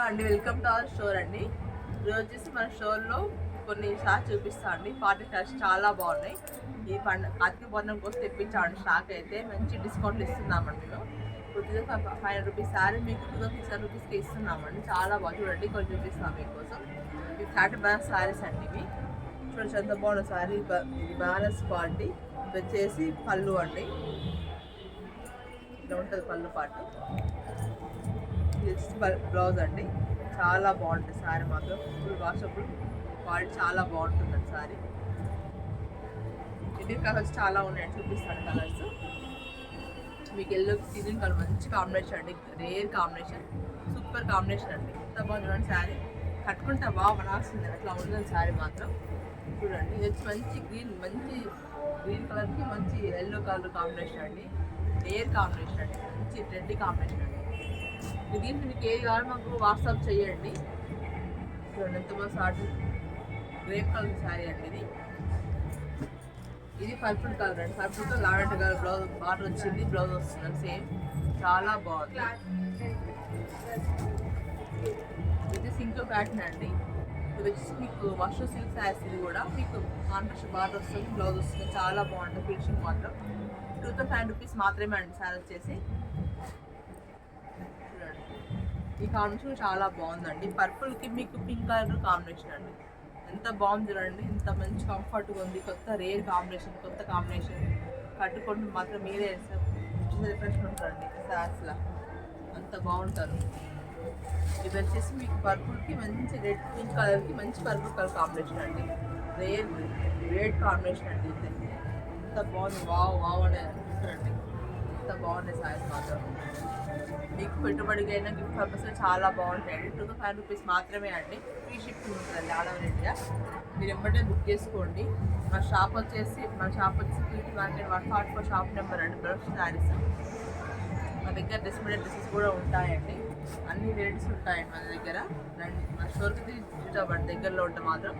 అండి, welcome to our store అండి. ఈరోజు వచ్చేసి మన స్టోర్లో కొన్ని స్టాక్ చూపిస్తా అండి. పార్టీ స్టాక్స్ చాలా బాగున్నాయి. ఈ కార్తీక పౌర్ణం కోసం తెప్పించామండి. స్టాక్ అయితే మంచి డిస్కౌంట్లు ఇస్తున్నామండి. మేము 2500 రూపీస్ శారీ మీకు 2600 రూపీస్కి ఇస్తున్నామండి. చాలా బాగా చూడండి, కొన్ని చూపిస్తాం మీకోసం. ఇవి కాటన్ బనారస్ శారీస్ అండి. ఇవి చూడండి ఎంత బాగున్న శారీ. ఇది బనారస్ క్వాలిటీ. ఇది వచ్చేసి పళ్ళు అండి, ఇలా ఉంటుంది పళ్ళు పాటు. బ్లౌజ్ అండి, చాలా బాగుంటుంది శారీ మాత్రం. ఫుల్ వాషబుల్ క్వాలిటీ, చాలా బాగుంటుందండి శారీ. ఇది కలర్స్ చాలా ఉన్నాయండి, చూపిస్తాను కలర్స్. మీకు ఎల్లో గ్రీన్ కలర్ మంచి కాంబినేషన్ అండి, రేర్ కాంబినేషన్, సూపర్ కాంబినేషన్ అండి. ఎంత బాగుంది చూడండి శారీ. కట్టుకుంటే బాగా బనాల్సింది అట్లా ఉంటుంది శారీ మాత్రం. చూడండి ఇది వచ్చి మంచి గ్రీన్ కలర్కి మంచి ఎల్లో కలర్ కాంబినేషన్ అండి, రేర్ కాంబినేషన్ అండి, మంచి ట్రెండీ కాంబినేషన్ అండి. దీంట్లో మీకు ఏది కావాలో మాకు వాట్సాప్ చేయండి. చూడండి ఎంత బాగా షార్ట్ గ్రేప్ కలర్ శారీ అండి. ఇది పర్పుల్ కలర్ అండి, పర్పుల్తో లావెండర్ కలర్ బ్లౌజ్ బార్డర్ వచ్చింది, బ్లౌజ్ వస్తుంది సేమ్, చాలా బాగుంది. ఇది సింక్ ప్యాటర్న్ అండి. ఇది వచ్చి మీకు మష్రూమ్ సిల్క్ శారీస్. ఇది కూడా మీకు కాంట్రాస్ట్ బార్డర్ వస్తుంది, బ్లౌజ్ వస్తుంది, చాలా బాగుంటుంది. ఫినిషింగ్ మాత్రం 2500 రూపీస్ మాత్రమే అండి శారీ వచ్చేసి. ఈ కాంబినేషన్ చాలా బాగుందండి. పర్పుల్కి మీకు పింక్ కలర్ కాంబినేషన్ అండి, ఎంత బాగుంది చూడండి. ఎంత మంచి కంఫర్ట్గా ఉంది. కొత్త రేర్ కాంబినేషన్, కొత్త కాంబినేషన్. కట్టుకుంటూ మాత్రం మీరే రిఫ్రెష్ ఉంటారండి శారీస్లా, అంత బాగుంటారు. ఇది వచ్చేసి మీకు పర్పుల్కి మంచి రెడ్ పింక్ కలర్కి మంచి పర్పుల్ కలర్ కాంబినేషన్ అండి, రెడ్ కాంబినేషన్ అండి. ఇది ఎంత బాగుంది, వావ్ అనే అంటారండి. ఎంత బాగున్నాయి శారీస్ మాత్రం. మీకు పెట్టుబడికి అయినా గిఫ్ట్ పర్పస్ చాలా బాగుంటాయండి. 2500 రూపీస్ మాత్రమే అండి. ఫ్రీ షిప్పింగ్ ఉంటుందండి ఆల్ ఓవర్ ఇండియా. మీరు వెంబడే బుక్ చేసుకోండి. మా షాప్ వచ్చేసి క్రియేటివ్ మార్కెట్ 144 షాప్ నెంబర్ అండి. బ్రష్ శారీస్ మా దగ్గర డ్రెస్సెస్ కూడా ఉంటాయండి. అన్ని వెరైటీస్ ఉంటాయండి మన దగ్గర. మా స్టోర్కి విజిట్ అవ్వండి. దగ్గరలో ఉంటే మాత్రం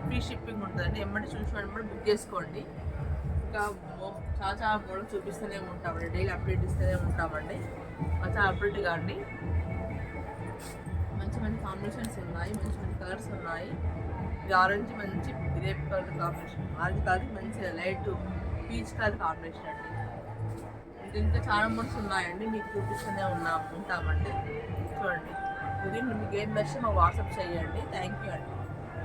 ఫ్రీ షిప్పింగ్ ఉంటుందండి. వెంబడి చూసుకోండి, బుక్ చేసుకోండి. ఇంకా చాలా మోడల్ చూపిస్తూనే ఉంటామండి, డైలీ అప్డేట్ ఇస్తూనే ఉంటామండి. చాలా అప్డేట్గా అండి. మంచి కాంబినేషన్స్ ఉన్నాయి, మంచి కలర్స్ ఉన్నాయి. ఇది ఆరెంజ్ మంచి grape colour combination, orange colour మంచి లైట్ పీచ్ కలర్ కాంబినేషన్ అండి. ఇంకా చాలా మోడల్స్ ఉన్నాయండి, మీకు చూపిస్తూనే ఉంటామండి. చూడండి, ఇది మీకు ఏం నచ్చితే మాకు వాట్సాప్ చేయండి. థ్యాంక్ యూ అండి.